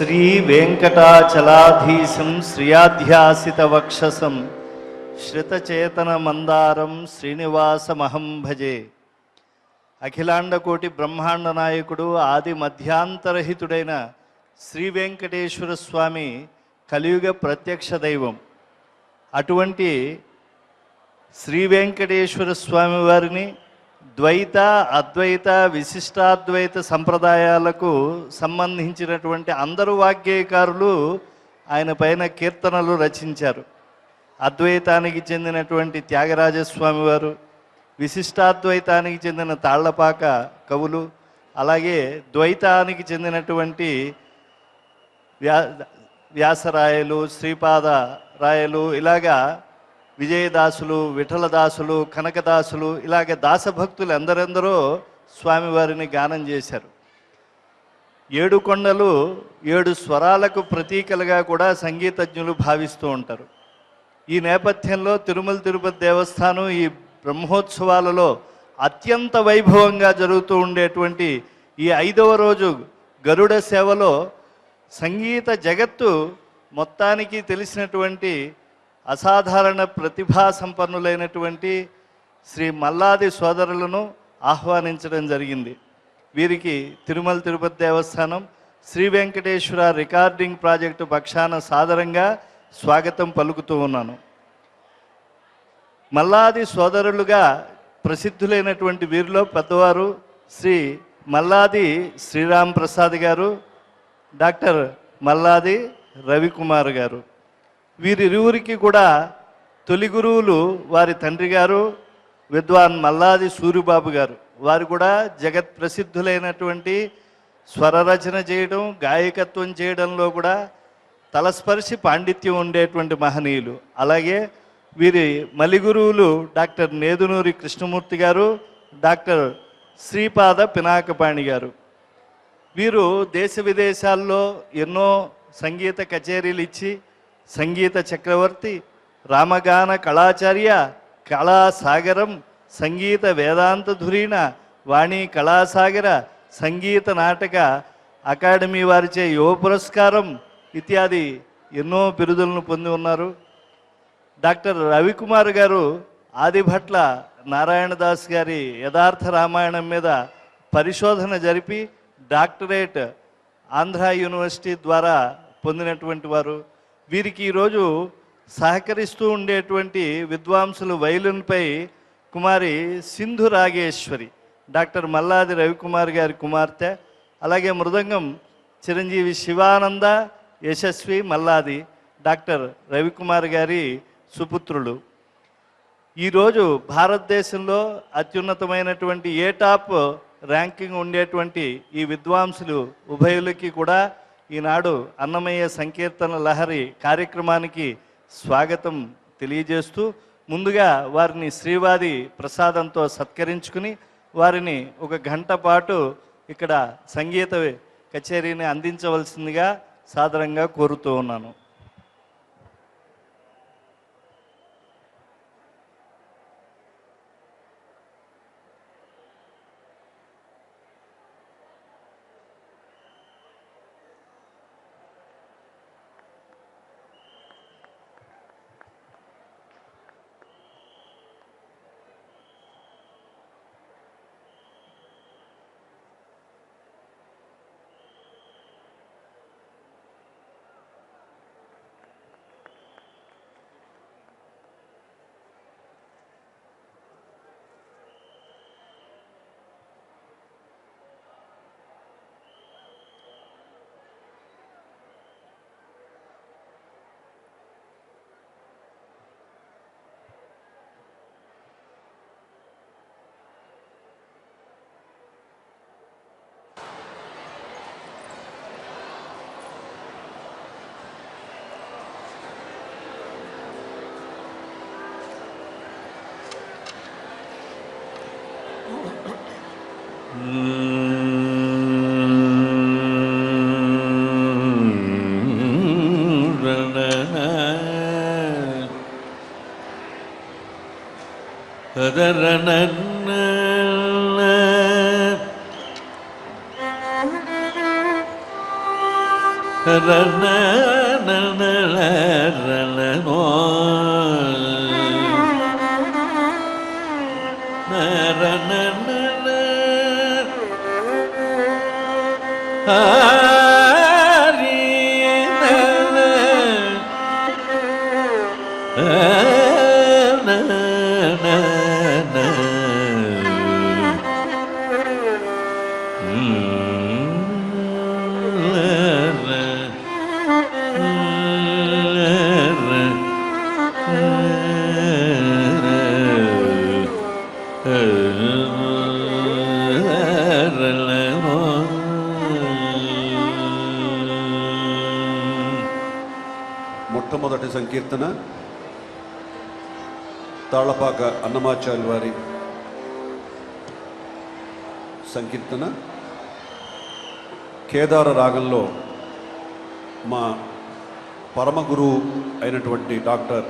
శ్రీ వెంకటాచలాధీశం శ్రియాధ్యాసితవక్షసం శ్రితచేతన మందారం శ్రీనివాసమహం భజే. అఖిలాండకోటి బ్రహ్మాండ నాయకుడు ఆది మధ్యాంతరహితుడైన శ్రీ వెంకటేశ్వర స్వామి కలియుగ ప్రత్యక్ష దైవం. అటువంటి శ్రీ వెంకటేశ్వర స్వామి వారిని ద్వైత అద్వైత విశిష్టాద్వైత సంప్రదాయాలకు సంబంధించినటువంటి అందరు వాగ్గేయకారులు ఆయన పైన కీర్తనలు రచించారు. అద్వైతానికి చెందినటువంటి త్యాగరాజస్వామి వారు, విశిష్టాద్వైతానికి చెందిన తాళ్లపాక కవులు, అలాగే ద్వైతానికి చెందినటువంటి వ్యాసరాయలు, శ్రీపాద రాయలు, ఇలాగా విజయదాసులు, విఠలదాసులు, కనకదాసులు, ఇలాగ దాసభక్తులు ఎందరెందరో స్వామివారిని గానం చేశారు. 7 కొండలు 7 స్వరాలకు ప్రతీకలుగా కూడా సంగీతజ్ఞులు భావిస్తూ ఉంటారు. ఈ నేపథ్యంలో తిరుమల తిరుపతి దేవస్థానం ఈ బ్రహ్మోత్సవాలలో అత్యంత వైభవంగా జరుగుతూ ఉండేటువంటి ఈ 5వ రోజు గరుడ సేవలో సంగీత జగత్తు మొత్తానికి తెలిసినటువంటి అసాధారణ ప్రతిభా సంపన్నులైనటువంటి శ్రీ మల్లాది సోదరులను ఆహ్వానించడం జరిగింది. వీరికి తిరుమల తిరుపతి దేవస్థానం శ్రీ వెంకటేశ్వర రికార్డింగ్ ప్రాజెక్టు పక్షాన సాదరంగా స్వాగతం పలుకుతూ ఉన్నాను. మల్లాది సోదరులుగా ప్రసిద్ధులైనటువంటి వీరిలో పెద్దవారు శ్రీ మల్లాది శ్రీరామ్ ప్రసాద్ గారు, డాక్టర్ మల్లాది రవికుమార్ గారు. వీరిరువురికి కూడా తొలి గురువులు వారి తండ్రి గారు విద్వాన్ మల్లాది సూరిబాబు గారు. వారు కూడా జగత్ ప్రసిద్ధులైనటువంటి స్వరరచన చేయడం, గాయకత్వం చేయడంలో కూడా తలస్పర్శి పాండిత్యం ఉండేటువంటి మహనీయులు. అలాగే వీరి మలి గురువులు డాక్టర్ నేదునూరి కృష్ణమూర్తి గారు, డాక్టర్ శ్రీపాద పినాకపాణి గారు. వీరు దేశ విదేశాల్లో ఎన్నో సంగీత కచేరీలు ఇచ్చి సంగీత చక్రవర్తి, రామగాన కళాచార్య, కళాసాగరం, సంగీత వేదాంత ధురీణ, వాణి కళాసాగర, సంగీత నాటక అకాడమీ వారిచే యువ పురస్కారం ఇత్యాది ఎన్నో బిరుదులను పొంది ఉన్నారు. డాక్టర్ రవికుమార్ గారు ఆదిభట్ల నారాయణదాస్ గారి యథార్థ రామాయణం మీద పరిశోధన జరిపి డాక్టరేట్ ఆంధ్ర యూనివర్సిటీ ద్వారా పొందినటువంటి వారు. వీరికి ఈరోజు సహకరిస్తూ ఉండేటువంటి విద్వాంసులు వైలిన్పై కుమారి సింధు రాగేశ్వరి, డాక్టర్ మల్లాది రవికుమార్ గారి కుమార్తె, అలాగే మృదంగం చిరంజీవి శివానంద యశస్వి మల్లాది, డాక్టర్ రవికుమార్ గారి సుపుత్రులు. ఈరోజు భారతదేశంలో అత్యున్నతమైనటువంటి టాప్ ర్యాంకింగ్ ఉండేటువంటి ఈ విద్వాంసులు ఉభయులకి కూడా ఈనాడు అన్నమయ్య సంకీర్తన లహరి కార్యక్రమానికి స్వాగతం తెలియజేస్తూ ముందుగా వారిని శ్రీవాది ప్రసాదంతో సత్కరించుకుని వారిని 1 గంట పాటు ఇక్కడ సంగీత కచేరీని అందించవలసిందిగా సాదరంగా కోరుతూ ఉన్నాను. మొట్టమొదటి సంకీర్తన తాళపాక అన్నమాచార్య వారి సంకీర్తన కేదార రాగంలో మా పరమ గురువు అయినటువంటి డాక్టర్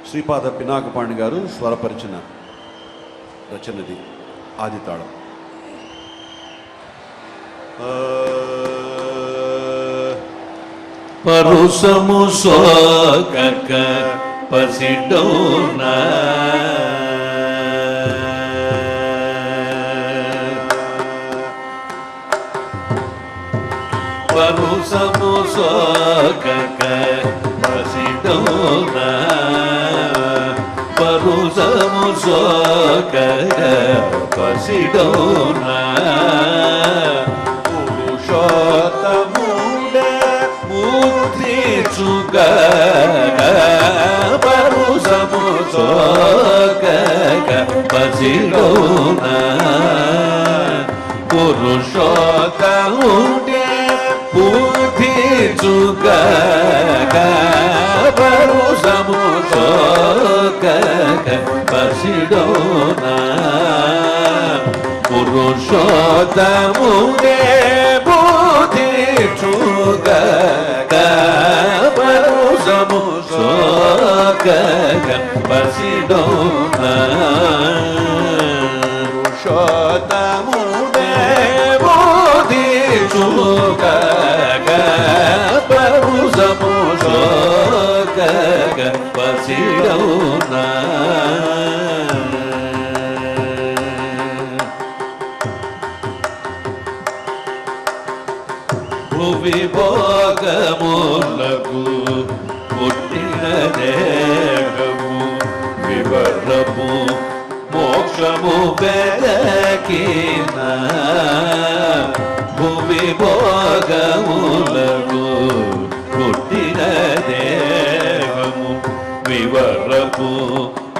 శ్రీపాద పినాకపాణి గారు స్వరపరిచిన రచనది ఆది తాళం. పరుసము సోకక పసిడోనా పరుసము సోకక పసిడోనా పరుసము సోకక పసిడోనా పురుషోత్తముడే మూర్తిచుగ పరుసము సోకక పసిడోనా పురుషోత్తముడే పూర్తిచుగ పరుసము సోకక పసిడోనా పురుషోత్తముడే పూర్తిచుగ పరుసము సోకక పసిడోనా పురుషోత్తముడే పూర్తిచుగ పరుసము సోకక పసిడోనా భువి భోగములకు పుట్టిన దేహము వివరము మోక్షము వెదకిన భువి భోగములకు పుట్టిన దేహము వివరము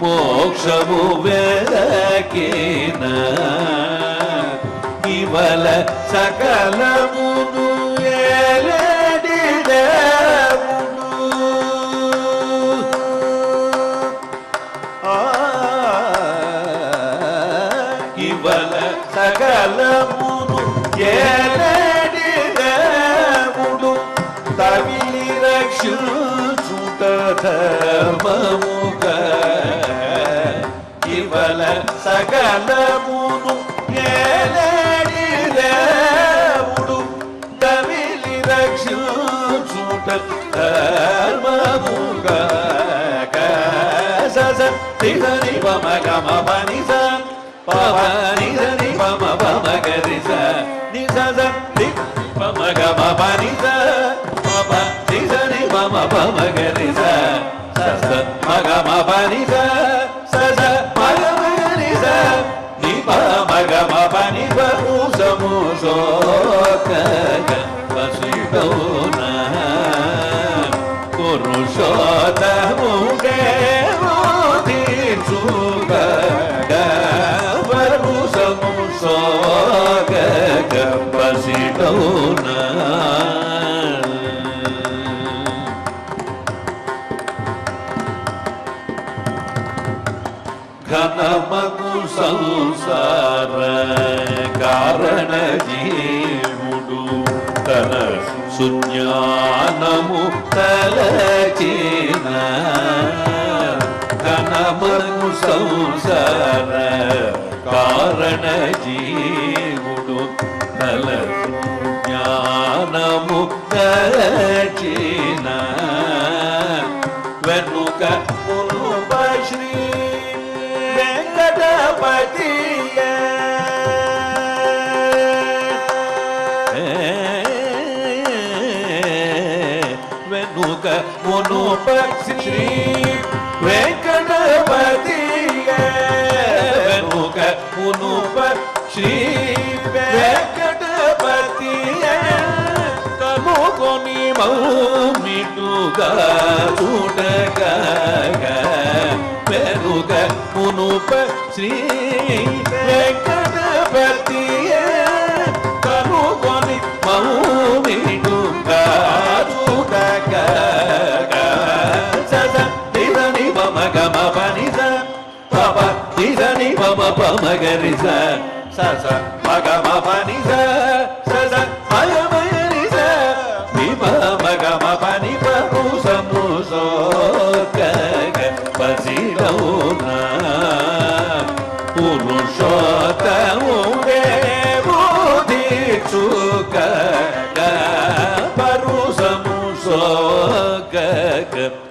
మోక్షము వెదకిన ఇవల సకలమును ఏలేడి దేవుడు ఇవల సకలమును ఏలేడి దేవుడు తగిలి రక్షించుట ధర్మముగా ఇవల సకలమును ఏలేడి దేవుడు తమిలి రక్షించుట ధర్మముగా సస తిదని పమ గమ పని స పని దని పమ పమ గరి స ని సస తిదని పమ గమ పని స పమ తిదని పమ పమ గరి స సస మగ మ పని స సస మగ గరి స ని పమ గమ పని పరుసము సోకక పసిడోనా పురుషోత్తముడే మూర్తిచుగ పరుసము సోకక పసిడోనా ఘనమగు సంసార కారణ జీవుడు తన సుజ్ఞానము తలచిన ఘనమగు సంసార కారణ జీవుడు తల సుజ్ఞాన మనము దర్చిన వెనుక మునుప శ్రీ వెంకటపతియ వెనుక మునుప శ్రీ వెంకటపతియ వెనుక మునుప శ్రీ వెంకటపతియ కనుకొని మౌమిటుగా చూడగా వెనుక మునుప శ్రీ వెంకటపతియ కనుకొని మౌమిటుగా చూడగా సద నిదని మమ గమ పని పప నిదని మమ పమగరి స మగమ పని స మగమగరి స మగమ పని పపు సముసో పసిలౌన పురుషోత్తముడే బుద్ధి చుక పరు సముసో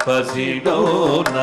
పసిలౌన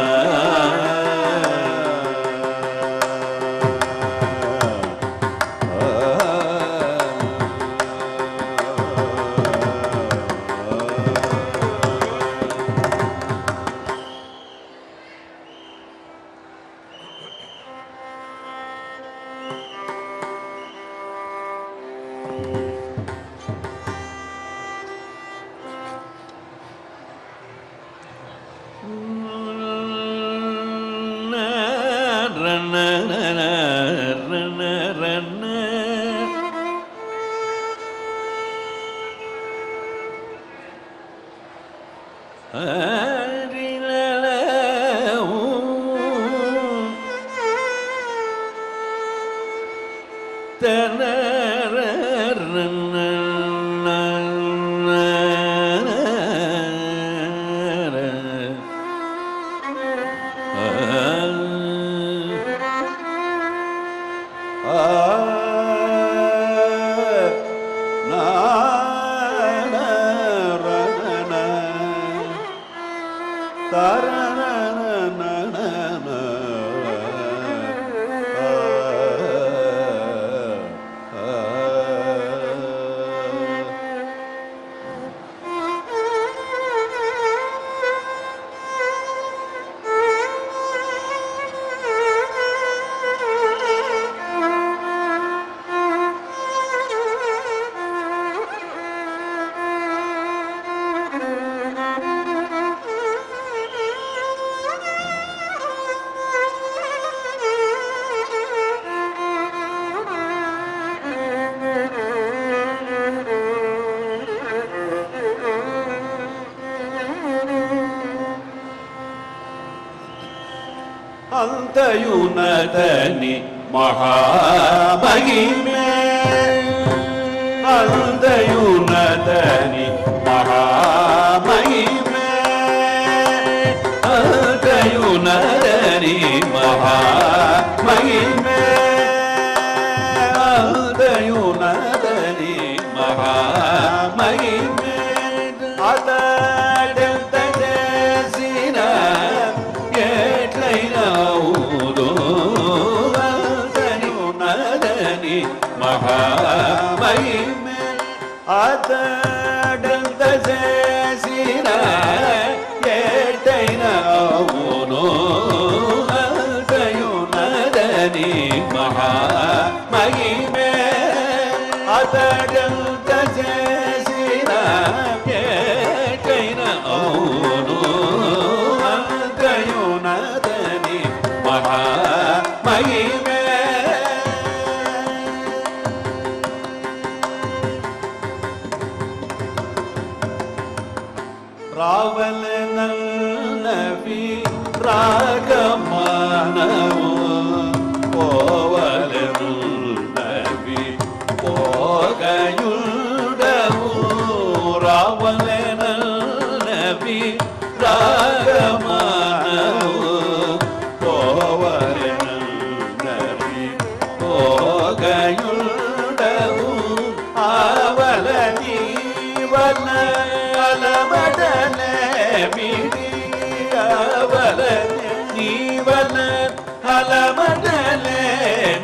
ಅಂತಯುನತನಿ ಮಹಾಮಹಿಮೆ ಅಂತಯುನತನಿ ಮಹಾಮಹಿಮೆ ಅಂತಯುನತನಿ ಮಹಾಮಹಿಮೆ ಅಂತಯುನತನಿ ಮಹಾಮಹಿಮೆ ಆತಡೆಂತ ದೇಸಿನ ಮಹಾಮಹಿಮೆ ಆತಡಂತ ಸೇಸಿನ ಏಟೈನ ಅವನು ಆತಯುನದನಿ ಮಹಾಮಹಿಮೆ ಆತಡಂತ ಸೇಸಿನ ಏಟೈನ ಅವನು ಆತಯುನದನಿ ಮಹಾಮಹಿಮೆ ರಾವಲ ನನ್ನವಿ ರಾಗಮಾನವು ಪೋವಲ ನನ್ನವಿ ಪೋಗಯುಡವು ರಾವಲ ನನ್ನವಿ ರಾಗಮಾನವು ಪೋವಲ ನನ್ನವಿ அலமடலே மீதியாவல நீவல அலமடலே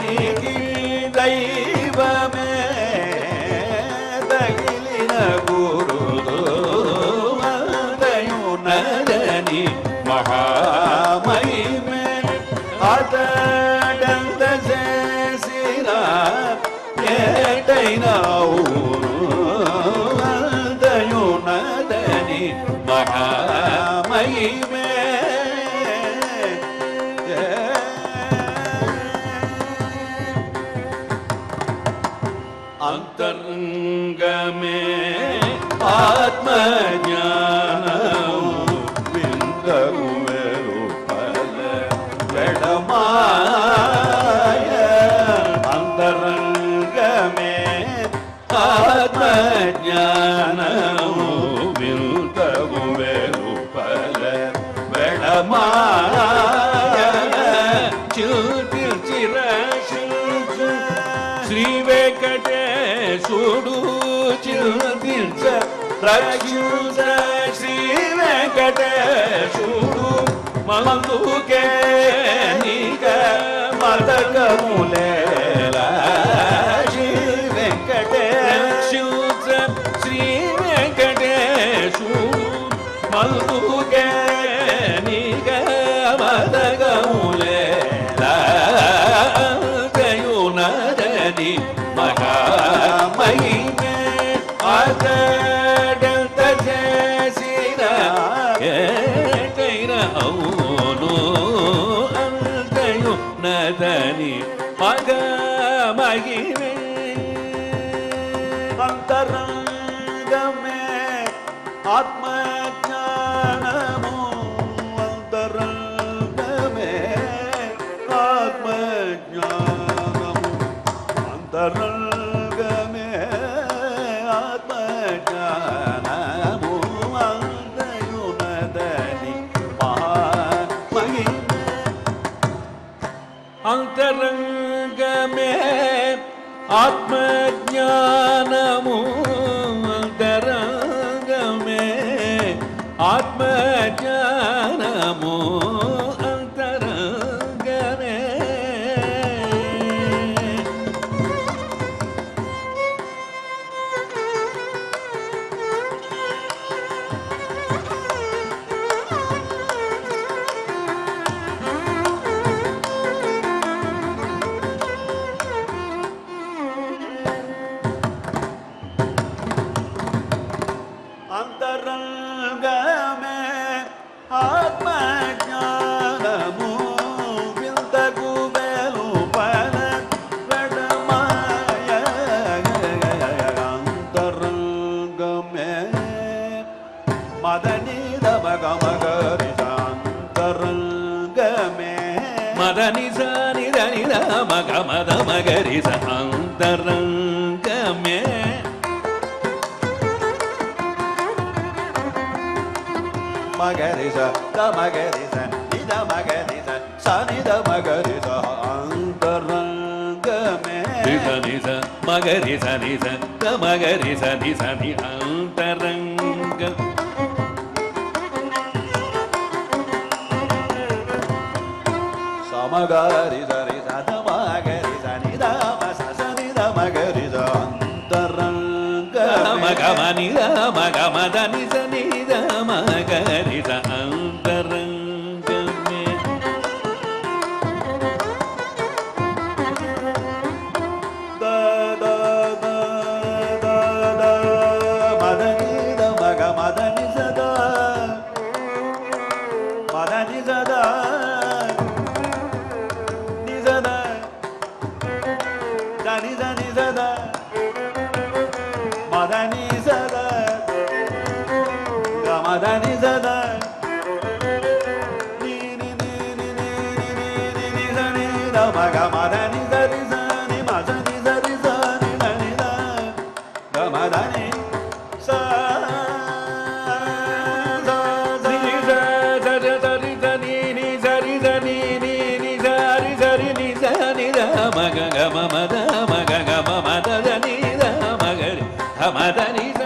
நீகி தெய்வமே தகிலின குருதோமதயுனதனி மகாமகிமே அதடந்த சேசிரா ஏட்டைனவுனதயுனதனி மகாமகிமே ಅಂತರಂಗಮೇ ಆತ್ಮಜ್ಞಾನವು ವಿಂದಗುವೆರು ಫಲ ಬೆಡಮಾಯ ಅಂತರಂಗಮೇ ಆತ್ಮಜ್ಞಾನವು ವಿಂದಗುವೆರು ಫಲ ಬೆಡಮಾಯ ಶ್ರೀ ವೆಂಕಟೇಶುಡು ಚಿಲ್ತಿಲ್ಸ ರಕ್ಷುಸ ಶ್ರೀ ವೆಂಕಟೇಶುಡು ಮಂದುಕೆ ನಿಗ ಮದಕ ಮುಲೇಲ ಶ್ರೀ ವೆಂಕಟೇಶುಸ ಶ್ರೀ ವೆಂಕಟೇಶುಡು ಮಂದುಕೆ ನಿಗ ಮದಕ ಮುಲೇಲ ದಯುನದನಿ ಮಹಾಮಹಿಮೆ ಅದಡಂತ ಜೇಸಿರ ಏಟೈನ ಅವನು ಅಂತಯು ನದನಿ ಮಗ ಮಹಿಮೆ ಅಂತರಂಗಮೇ ಆತ್ಮಜ್ಞಾನಮು ಅಂತರಂಗಮೇ ಆತ್ಮಜ್ಞಾನಮು ಅಂತರಂಗಮೇ ಆತ್ಮಜ್ಞಾನಮು ಅಂತಯುನದನಿ ಮಹಾಮಹಿಮೆ ಅಂತರಂಗಮೇ ಆತ್ಮಜ್ಞಾನಮು ಅಂತರಂಗಮೇ ಆತ್ಮಜ್ಞಾನಮು ಅಂತರಂಗಮೇ ಅಂತರಂಗಮೇ ಆತ್ಮಜ್ಞಾನಮು ವಿಂದಗುವೆಲು ಫಲ ಬೆಡಮಾಯ ಅಂತರಂಗಮೇ ಮದನಿದ ಮಗ ಮಗರಿದ ಅಂತರಂಗಮೇ ಮದನಿಸ ನಿದ ನಿದ ಮಗ ಮದ ಮಗರಿಸ ಅಂತರಂಗಮೇ ಮಗರಿಸ ದ ಮಗರಿಸ ನಿದ ಮಗರಿಸ ಸನಿದ ಮಗರಿಸ ಅಂತರಂಗಮೇ ನಿಸ ನಿಸ ಮಗರಿಸ ನಿಸ ದ ಮಗರಿಸ ನಿಸ ನಿ ಅಂತರಂಗ ಸಮಗರಿಸ ರಿಸ ದ ಮಗರಿಸ ನಿದ ಮಸ ಸನಿದ ಮಗರಿಸ ಅಂತರಂಗ ಮಗ ಮನಿದ ಮಗ ಮದ ನಿಸ ನಿದ ಮಗರಿಸ ಅಂತರಂಗಮೇ ದ ದ ದ ದ ದ ಮದನಿದ ಮಗ ಮದ ನಿಸದ ಮದ ನಿಸದ ನಿಸದ ದನಿದ ನಿಸದ ಮದ ನಿಸದ ಗಮದನಿ ಸದ ನೀನಿ ನೀನಿ ನೀನಿ ನೀನಿ ನಿಸನಿ ದ ಮಗ ಮದನಿ ಸರಿ ಸನಿ ಮಸನಿ ಸರಿ ಸನಿ ನನಿದ ಗಮದನಿ ಸ ಸರಿ ಸರಿ ಸರಿ ನೀನಿ ಸರಿ ಸನಿ ನೀನಿ ಸರಿ ಸರಿ ನಿ ಸನಿ ದ ಮಗ ಗಮ ಮದ ಮಗ ಗಮ ಮದ ನಿ ದ ಮಗರಿ ಮದನಿ ಸ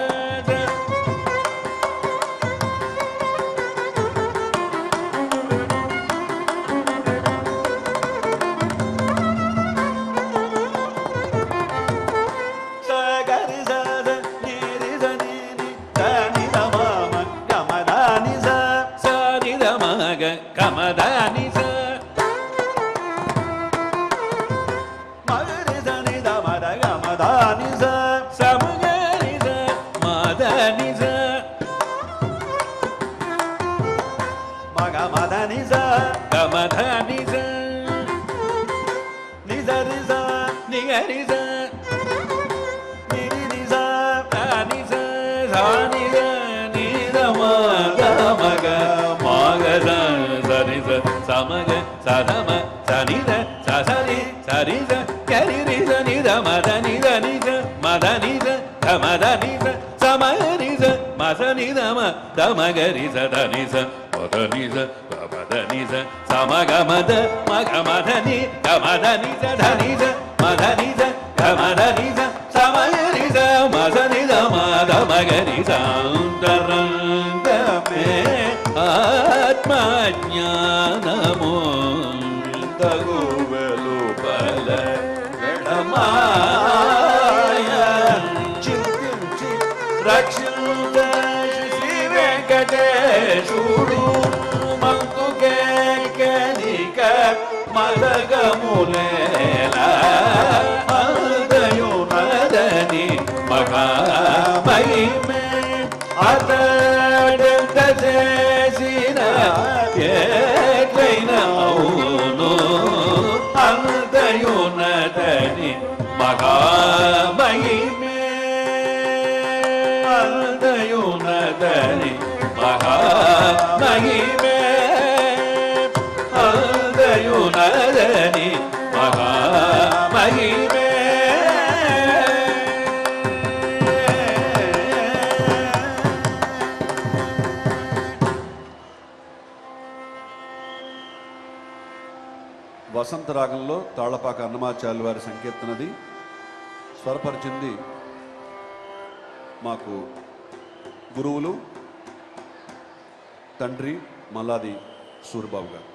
గరి స ని ని స ని స స ని స ని ద మ గ మ గ మ గ స స ని స స మ గ స ధ మ స ని ద స స ని స రి స గరి రి స ని ద మ ద ని ద ని స మ ద ని స ధ మ ద ని స స మ ని స మ స ని ద మ ద మ గ రి స ద ని స మ ద ని స మ ద ని స స మ గ మ ద మ గ మ ధ ని ద మ ద ని స ధ ని స మ ధ ని స ధ మ ద ని స స మ ని స మ స ని ద మ ద మ గ రి స అంతరంగ మే ఆత్మజ్ఞానము తగు వెలుపల గణమాయ చింతించి రక్షించ శ్రీ వెంకటేశుడు మంతుకే కనిక మదగములేల మదయునదని మహామహిమే అతడంత చేసిన ఏకైన అవును అంతయునదని మహామహిమే అంతయునదని మహామహిమే అంతయునదని మహామహిమే వసంత రాగంలో తాళపాక అన్నమాచార్యుల వారి సంకీర్తనది. స్వరపరిచింది మాకు గురువులు తండ్రి మల్లాది సూరిబాబు గారు.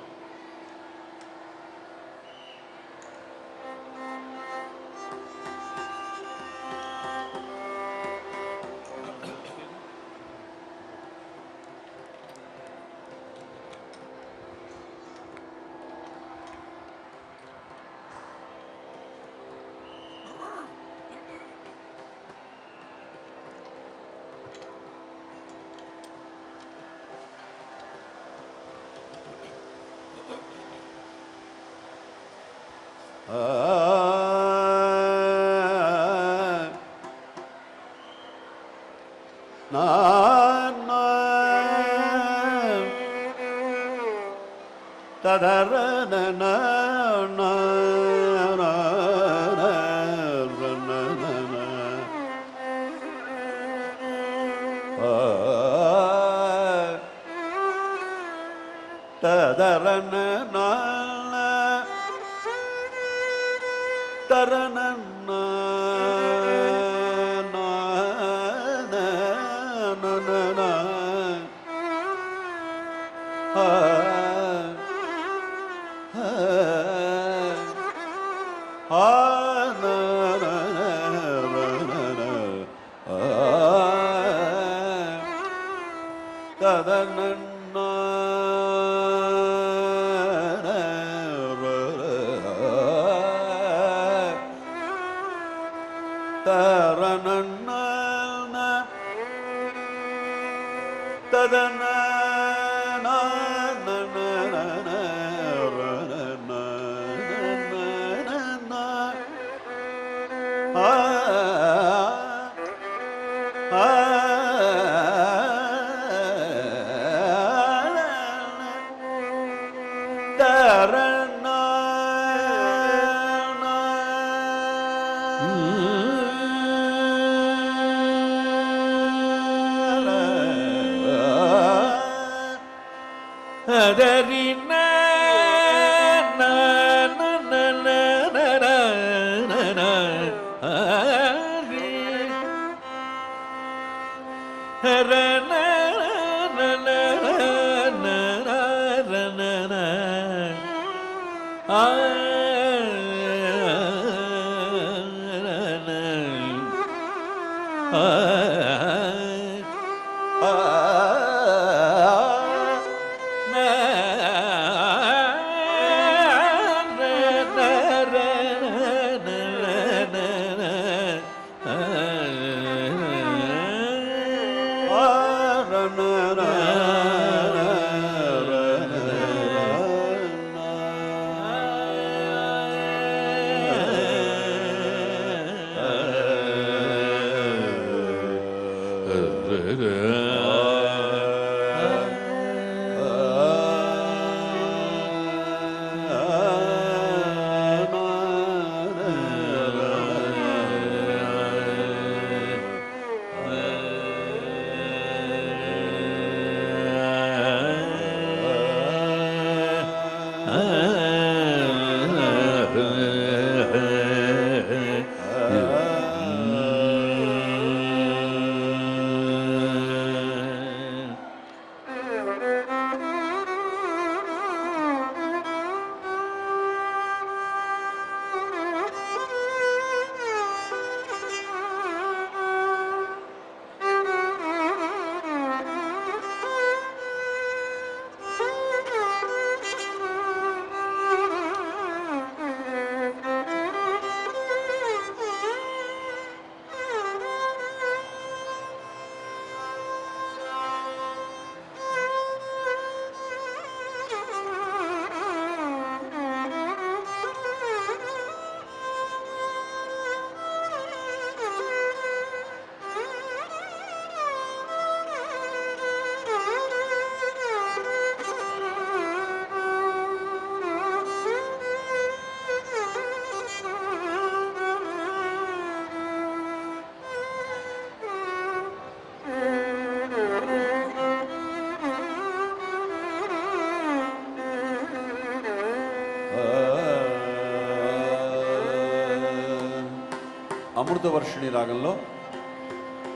అమృతవర్షిణి రాగంలో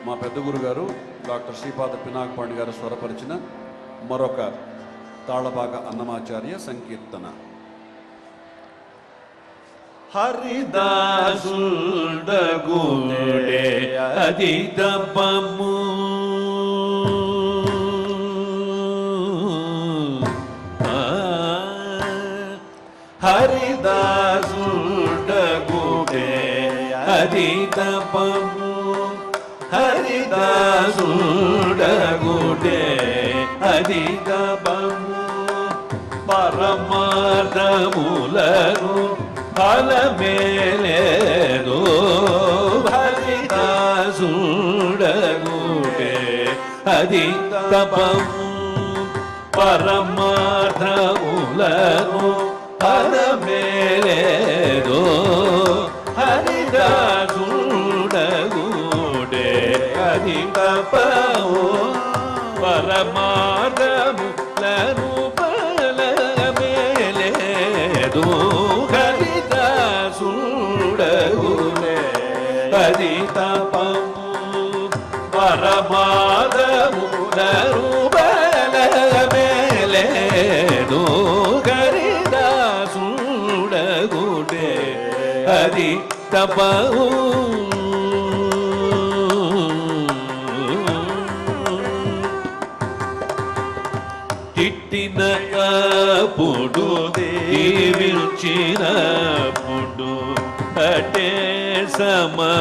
మా పెద్ద గురుగారు డాక్టర్ శ్రీపాద పినాకపాణి గారు స్వరపరిచిన మరొక తాళపాక అన్నమాచార్య సంకీర్తన. హరిదాసుడగుడే అది తపము హరిదాసుడగుడే అది తపము హరిదాసుడగుడే అది తపము పరమార్థములను ఫలమేలేదు హరిదాసుడగుడే అది తపము పరమార్థములను ఫలమేలేదు హరిదాసుడగుడే అది తపము పరమార్థములను ఫలమేలేదు హరిదాసుడగుడే అది తపము పరమార్థములను ఫలమేలేదు హరిదాసుడగుడే అది తపము తిట్టినప్పుడు దీవించినప్పుడు అటే సమమగునది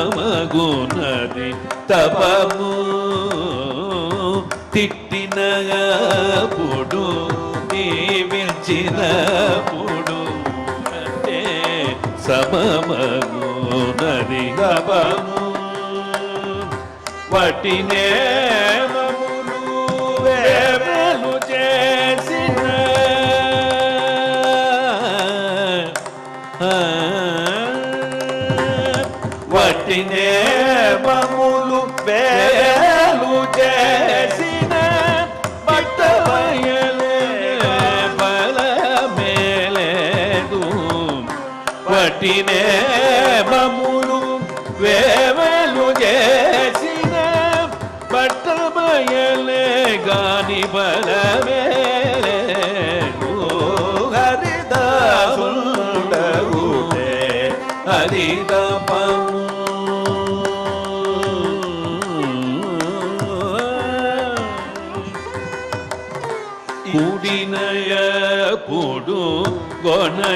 తపము తిట్టినప్పుడు దీవించినప్పుడు అటే సమమగునది తపము వటినే వేలు చేసిన వటినే మములు వేలు చేసిన బట్టవయలే బలమేలేదు వటినే మములు వేలు చేసిన బట్టబయలే గాని బలమేలేదు హరిదాసుడగుడే అది తపము కూడినయపుడు గొనగినయపుడు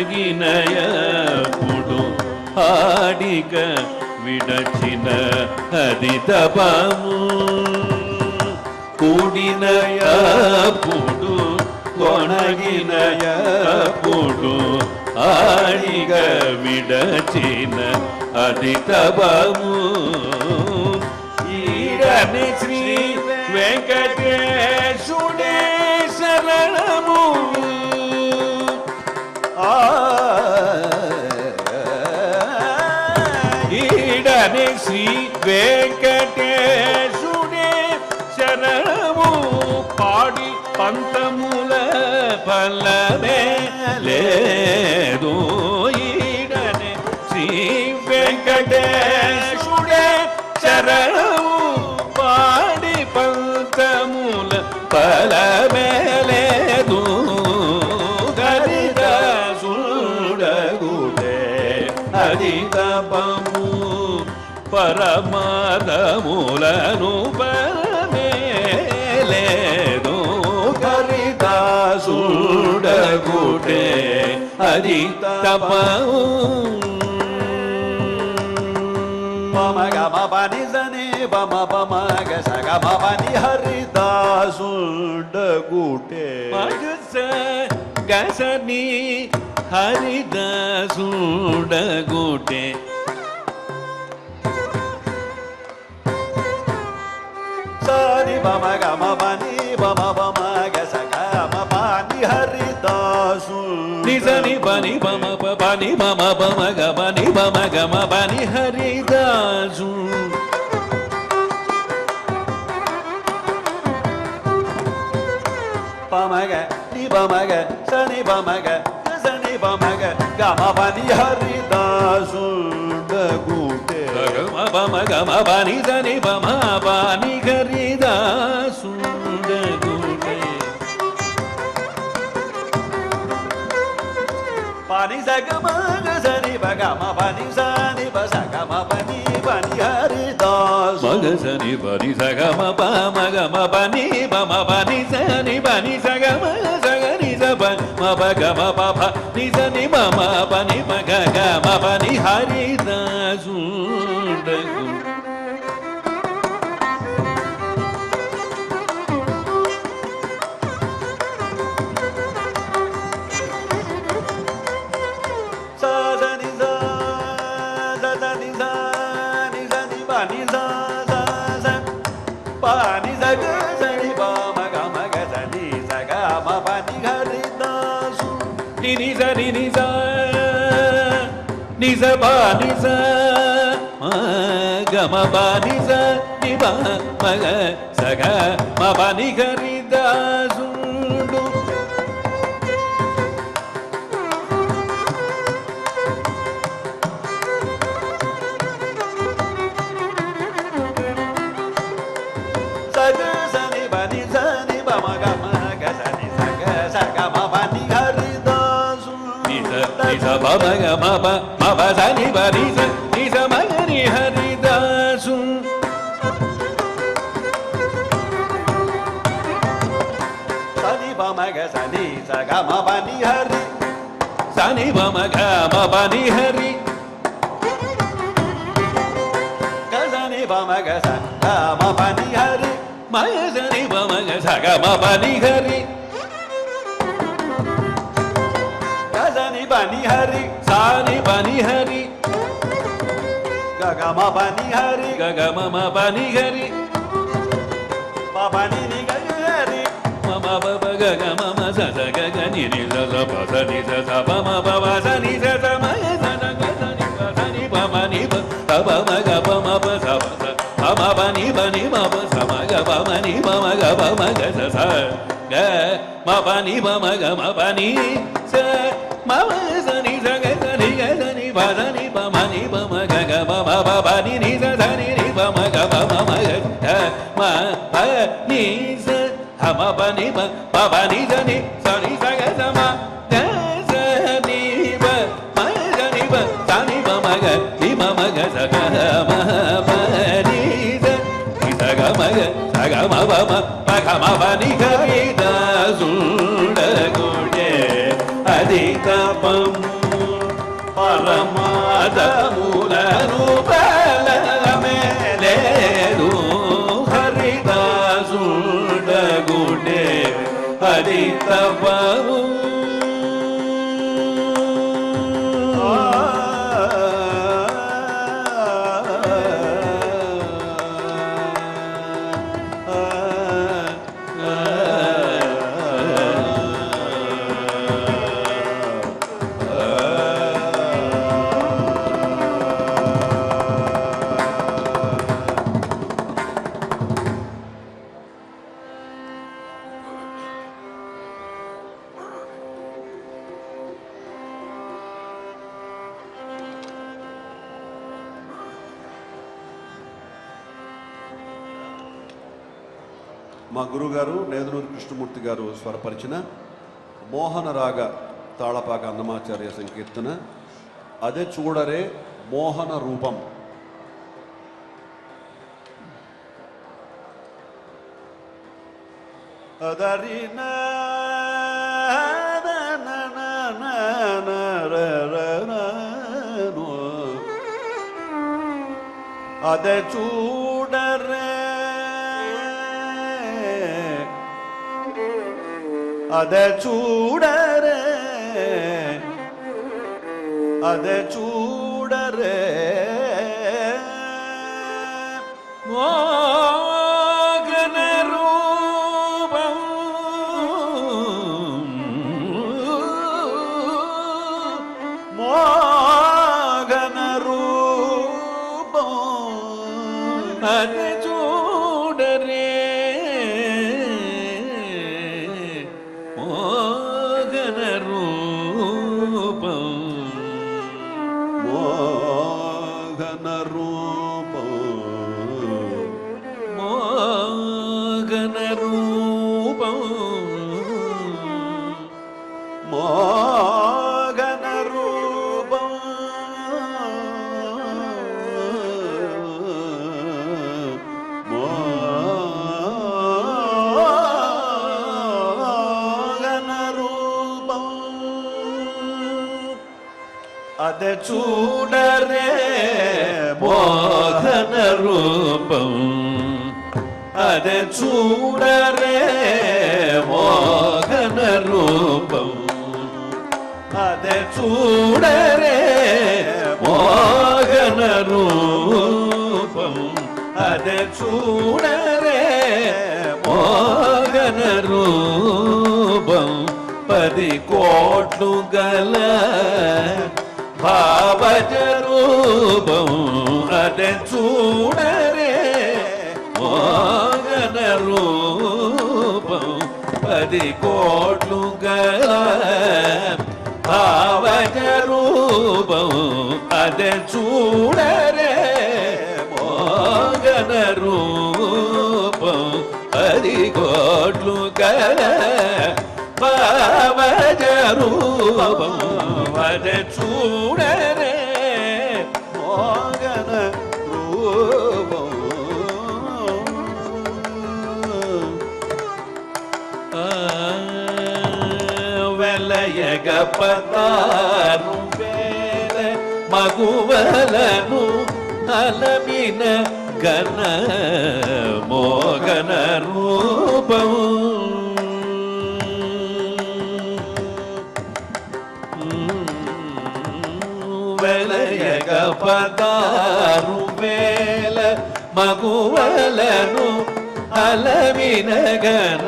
ఆడిక విడచిన అది తపము కూడినయపుడు కొనగినయపుడు ఆడిక విడచిన అది తపము ఈడని శ్రీ వెంకటేశుడే శరణము ఈడని శ్రీ వెంకటేశుడే శరణము పాడి పంతముల ఫలమే లేదు ఈడని శ్రీ వెంకటేశుడే శరణము పాడి పంతముల ఫలమే లేదు హరిదాసుడగుడే అది తపము పరమార్థములను ఫలమేలేదు హరిదాసుడగుడే అది తపము మమ పని సని బమ బమగ సగమ పని హరిదాసుడగుడే గసని హరిదాసుడగుడే సని బమ గమ పని బమ బమగ సగమ పని హరిదాసుడగుడే నిజని బని బమ బని బమ బమ గమని బమ గమ బని హరిదాసు పమగ ని బమగ సని బమగ సని బమగ గమ పని హరిదాసుడగుడే గూటే గమ పమ గమ పని దని పమ పని హరిదాసు pani sagama sani bagama pani sani basagama pani pani haridas magasani pani sagama pa magama pani pama pani sani pani sagama sagani saban mabagama papa ni sani mama pani magama pani haridasu pani saga sani ba maga maga sani saga ma pani haridasu ni sa ni sa ni sa pa ni sa ma ma pa ni sa ni ba ma ga sa ga ma pa ni haridasu saga sani pani sani ba maga maga sani saga saga ma pani haridasu ni sa pa ma pa sa ni sa ma ga ni haridasu sani ba maga sani saga ma pani hari sani pa ma ga ma pa ni hari sani ba maga saga ma pani hari ma sani pa ma ga sa ga ma pa ni hari sani pani hari sani pa ni hari gaga ma pani hari ga ga ma pa ni hari pa pani ni ga hari ma ma ba ba ga ga ma sa sa ga ga ni sa pa sa ni sa pa ma pa pa sa ni sa ma ga sa na ga sa ni pa ma ni pa sa pa ma ga pa ma pa sa pa sa pa ma pa ni ma pa sa ma ga pa ma ni pa ma ga pa ma ga sa ga ma pa ni sa ma ma sa ni sa ga sa ni pa sa ni pa ma ga ga pa ma pa pa ni sa ni pa ma ga pa ma ga ma pa ni sa ha ma pa ni sa ni sa ga sa ma ga sa ni pa ma sa ni pa ma ga ni ma ga sa ga ma pa ni sa ga ma pa ga ma pa ni ga ni da sunda gode adita pam paramadamuda rupala mele du haridasunda gode adita pam మా గురుగారు నేదునూరు కృష్ణమూర్తి గారు స్వరపరిచిన మోహన రాగ తాళపాక అన్నమాచార్య సంకీర్తన అదే చూడరే మోహన రూపం. adarina ade చూడరే ade చూడరే ade చూడరే మోగన రూపం మోగన రూపం అది చూడరే మోగన రూపం మోగన చూడరే మోహన రూపం అదే చూడరే మోహన రూపం అదే చూడరే మోహన రూపం అదే చూడరే మోహన రూపం 10 కోట్లు గల భావజ రూపం అదే చూడరే మోహన రూపం 10 కోట్లు గల భావజ రూపం అదే చూడరే మోహన రూపం 10 కోట్లు గల భావజ రూపం అదే చూడరే మోహన రూపం వెలయగ పతారు వేల మగువలను అలమిన గణ మోగన రూపం వెలయగ పతారు వేల మగువలను అలమిన గణ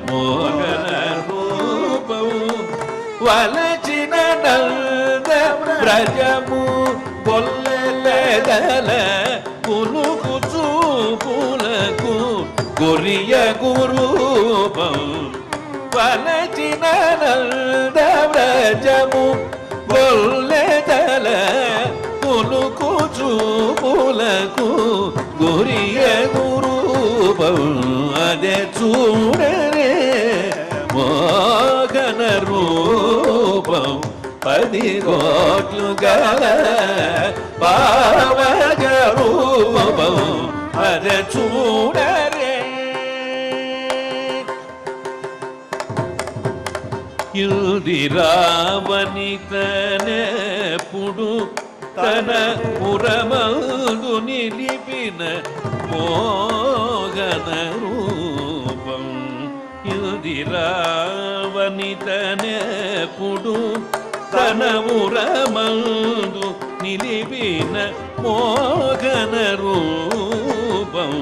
మోగన రూపం వలచిన నంద వ్రజము గొల్లెదల కులుకు చూపులకు గురియ గురూపం వలచిన నంద వ్రజము గొల్లెదల కులుకు చూపులకు గురియ గురూపం అదే చూడరే మోహన రూపం 10 కోట్లు గల భావజ రూపం అదే చూడరే యుధిరావనితనెప్పుడు తన పురమందు నిలిపిన మోహన రూపం యుధిరావనితనెప్పుడు తన పురమందు నిలిపిన మోహన రూపం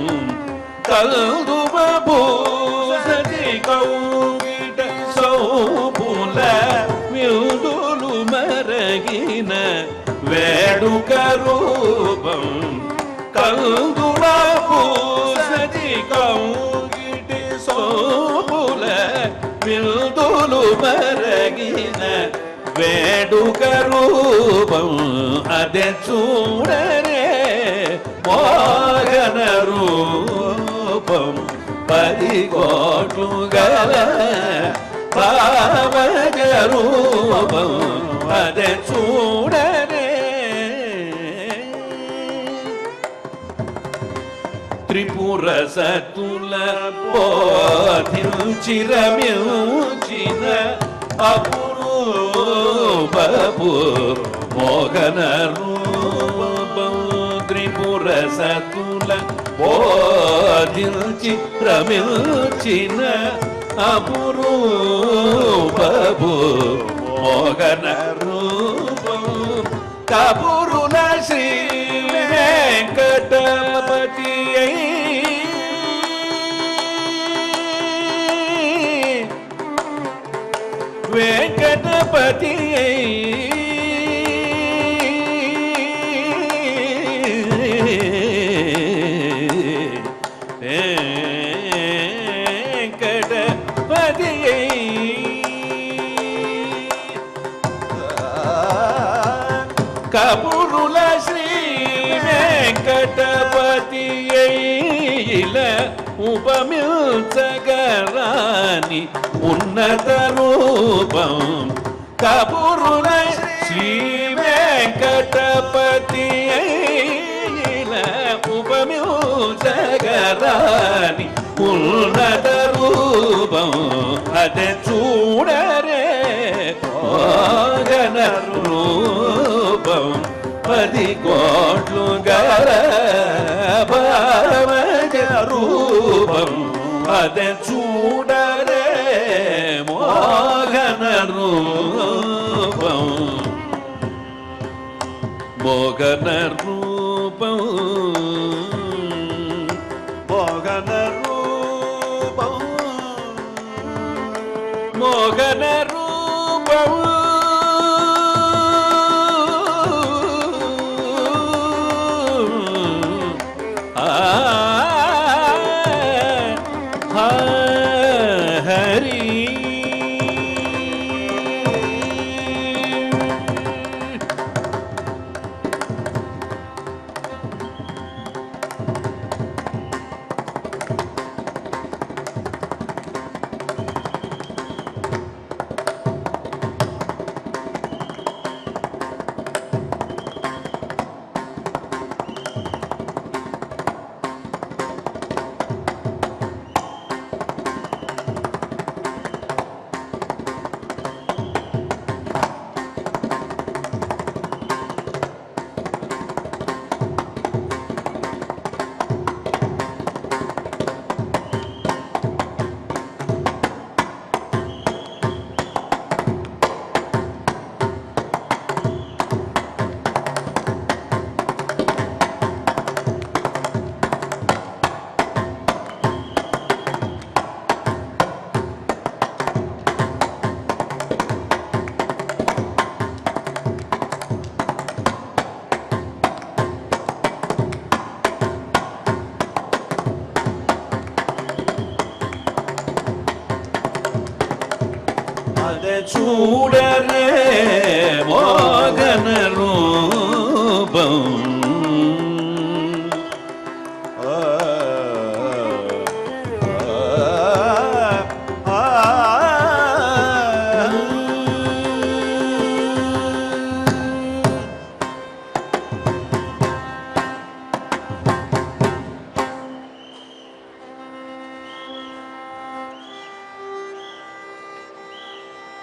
కల్దువ భూసతి కౌగిట సౌపుల విదులు మరగిన వేడుక రూపం కల్దువ భూసతి కౌగిటి సౌపుల విదులు మరగిన వేడుక రూపం అదే చూడరే మోహన రూపం 10 కోట్లు గల భావజ రూపం అదే చూడరే త్రిపుర సతుల పోధించిరమించిన అపురూపపు మోహన రూపం త్రిపుర సతుల బోధించి రమించిన అపురూపపు మోహన రూపం కపురుల శ్రీ వెంకటపతి వెంకటపతి వెంకటపతి కపురుల శ్రీ వెంకటపతి ఉపమిల్చగరాని ఉన్నత రూపం కపురుల శ్రీ వెంకటపతి ఉపమిల్చగరాని ఉన్నత రూపం అదే చూడరే మోహన రూపం రూపం 10 కోట్లు గల పరమజ రూపం అదే చూడరే మోహన రూపం మోహన రూపం మోహన రూపం మోహన రూపం హరి అదే చూడరే మోహన రూపం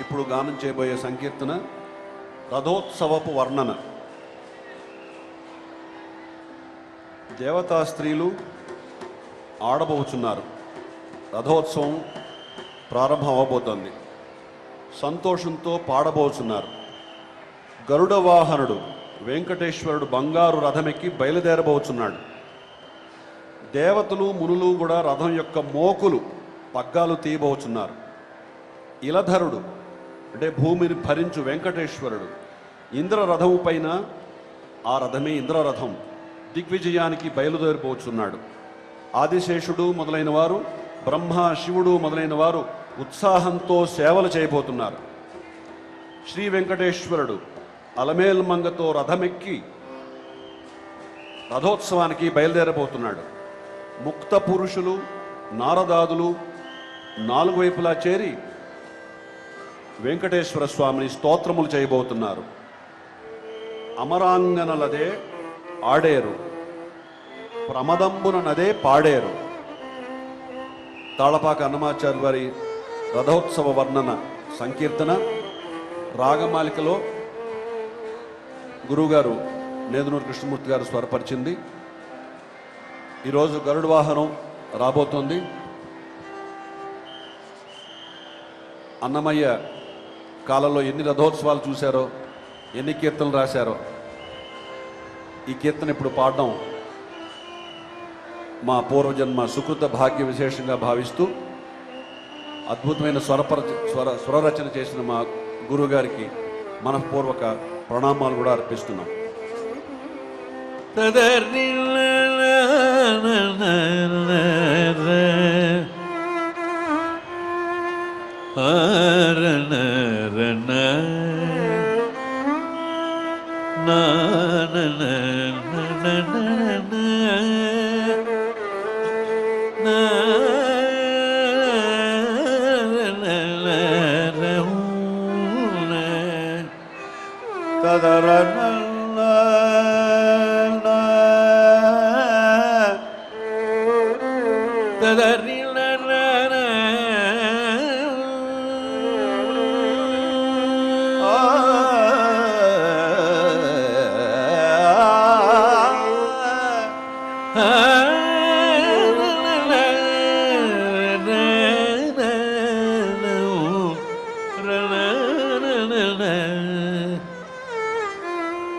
ఇప్పుడు గానం చేయబోయే సంకీర్తన రథోత్సవపు వర్ణన. దేవతా స్త్రీలు ఆడబోచున్నారు. రథోత్సవం ప్రారంభం అవబోతోంది. సంతోషంతో పాడబోచున్నారు. గరుడ వాహనుడు వెంకటేశ్వరుడు బంగారు రథమెక్కి బయలుదేరబోచున్నాడు. దేవతలు మునులు కూడా రథం యొక్క మోకులు పగ్గాలు తీయబోచున్నారు. ఇలధరుడు అంటే భూమిని భరించు వెంకటేశ్వరుడు ఇంద్రరథము పైన, ఆ రథమే ఇంద్రరథం, దిగ్విజయానికి బయలుదేరిపోచున్నాడు. ఆదిశేషుడు మొదలైన వారు, బ్రహ్మ శివుడు మొదలైన వారు ఉత్సాహంతో సేవలు చేయబోతున్నారు. శ్రీ వెంకటేశ్వరుడు అలమేల్మంగతో రథమెక్కి రథోత్సవానికి బయలుదేరబోతున్నాడు. ముక్త పురుషులు నారదాదులు 4 వైపులా చేరి వెంకటేశ్వర స్వామిని స్తోత్రములు చేయబోతున్నారు. అమరాంగనలదే ఆడేరు, ప్రమదంబున నదే పాడేరు. తాళపాక అన్నమాచార్య వారి రథోత్సవ వర్ణన సంకీర్తన రాగమాలికలో గురువుగారు నేదునూరు కృష్ణమూర్తి గారు స్వరపరిచింది. ఈరోజు గరుడ వాహనం రాబోతోంది. అన్నమయ్య కాలంలో ఎన్ని రథోత్సవాలు చూశారో, ఎన్ని కీర్తనలు రాశారో, ఈ కీర్తన ఇప్పుడు పాడడం మా పూర్వజన్మ సుకృత భాగ్య విశేషంగా భావిస్తూ అద్భుతమైన స్వరరచన చేసిన మా గురువుగారికి మనఃపూర్వక ప్రణామాలు కూడా అర్పిస్తున్నాం.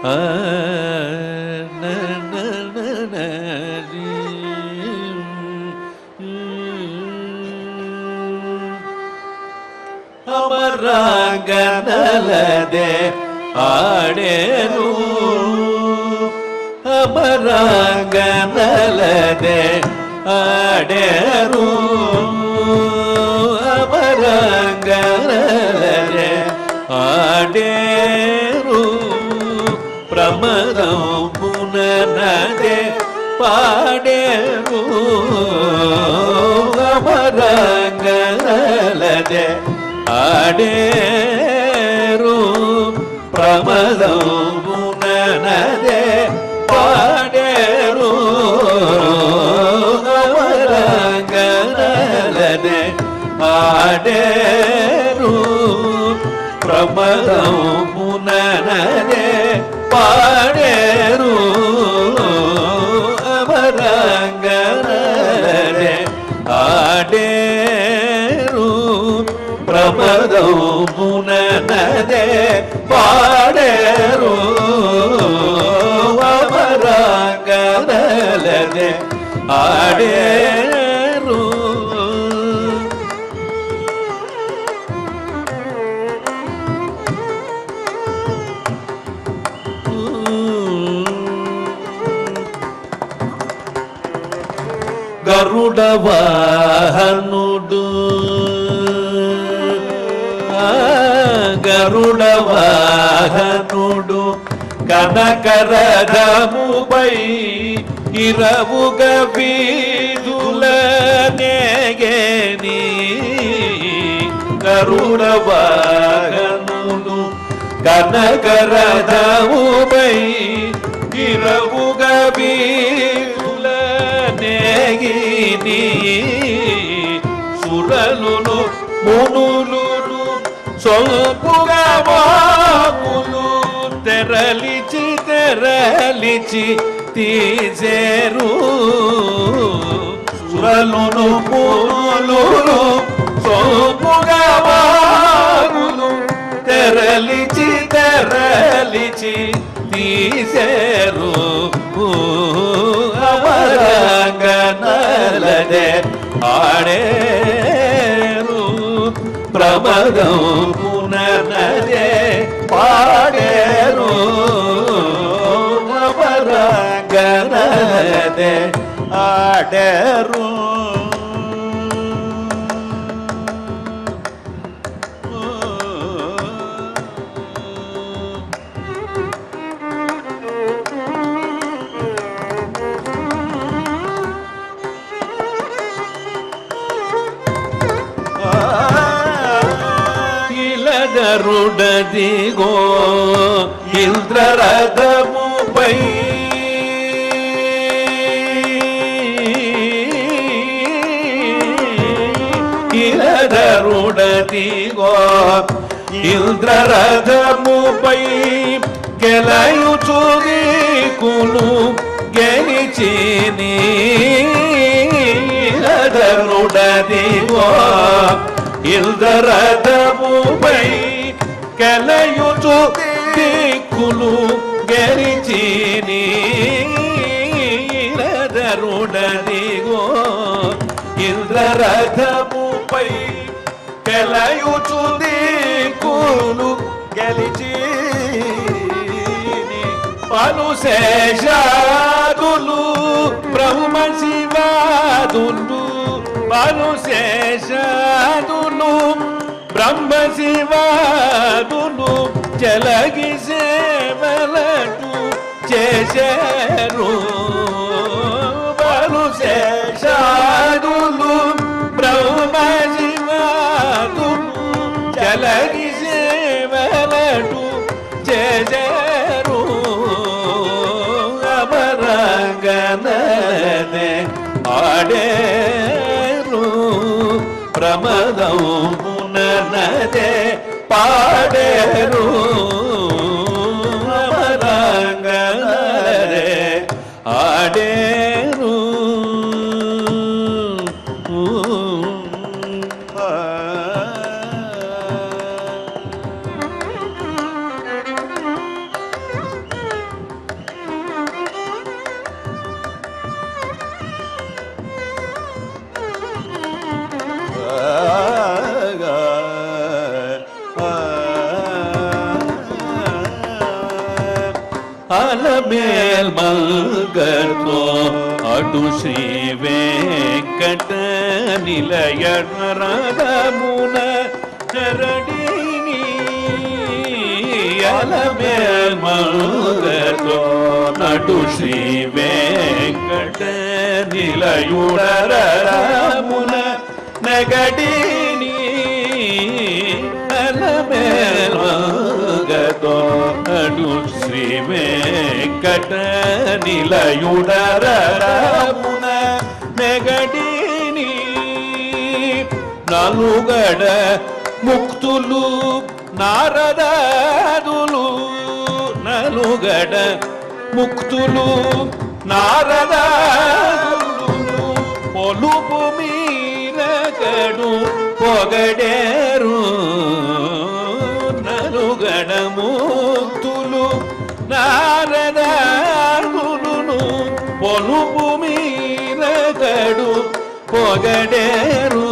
ఆ న న న న రి. అమరాంగనలదే ఆడేరు అమరాంగనలదే ఆడేరు అమరాంగనలదే ఆడేరు ప్రమదం పుననదే పాడేరు అమరాంగనలదే ఆడేరు ప్రమదం పుననదే పాడేరు అమరాంగనలదే ఆడేరు ప్రమదం పుననదే పాడేరు అమరాంగనలదే ఆడేరు ప్రమదం పుననదే పాడేరు అమరాంగనలదే ఆడేరు. గరుడ వాహనుడు గరుడ వాహనుడు కనకరథముపై ఇరవుగ వీధుల నేగేని గరుడ వాహనుడు కనకరథముపై ఇరవుగ వీధుల నేగిని సురలును మునులును సొంపుగా వాకులు తెరలిచి తెరలిచి తీసేరు సురలును మునులును సొంపుగా వాకులు తెరలిచి తెరలిచి తీసేరు అమరాంగనలదే ఆడేరు ప్రమదం పుననదే పాడేరు అమరాంగనలదే ఆడేరు. గరుడదిగో ఇంద్రరథముపై గరుడదిగో ఇంద్రరథముపై గెలయుచుకును గెలిచిని గరుడదిగో ఇంద్రరథముపై గెలయుచు దిక్కులు గెలిచిని గరుడదిగో ఇంద్రరథముపై గెలయుచు దిక్కులు గెలిచిని పలు శేషాదులు బ్రహ్మ శివాదులు పలు శేషాదులు బ్రహ్మ శివాదులు జలగి సేవలటు చేశారు పలు శేషాదులు బ్రహ్మ శివాదులు జలగి సేవలటు చేశారు అమరాంగనలదే ఆడేరు ప్రమదం పుననదే పాడేరు అమరాంగనలదే ఆడేరు. అలమేల్ మంగతో అటు శ్రీ వెంకట నిలయ రథమున చరణిని అలమేల్ మంగతో నటు శ్రీ వెంకట నిలయుడరమున నగడిని అలమేల్ మంగతో నటు శ్రీ వెంకట నిలయుడరమున నగడిని నలుగడ ముక్తులు నారదాదులు నలుగడ ముక్తులు నారదాదులు పొలుపు మీనగడు పొగడేరు నలుగడ ముక్తులు నారదాదులు పొలుపు మీనగడు పొగడేరు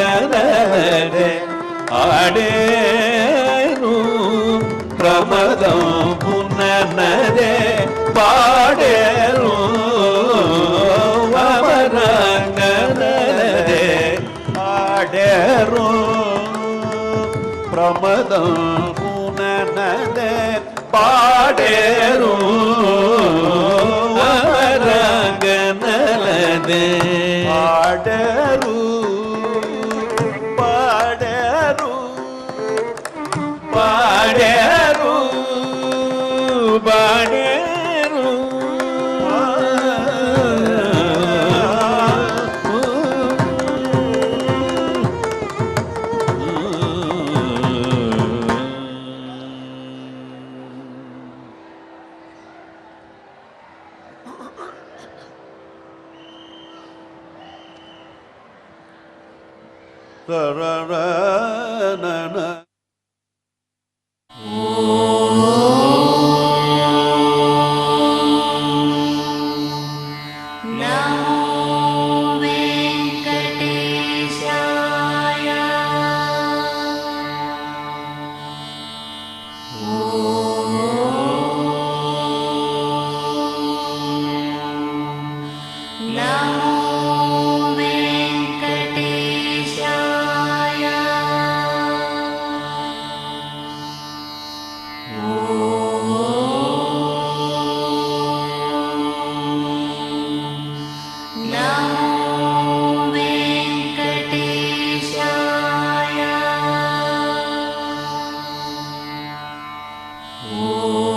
అవరంగనరే ఆడేను ప్రమదం పుననరే పాడేరు అవరంగనరే ఆడేరు ప్రమదం పుననరే పాడేరు అవరంగనరే పాడేరు పాడేరు పాడేరు పాడేరు Oh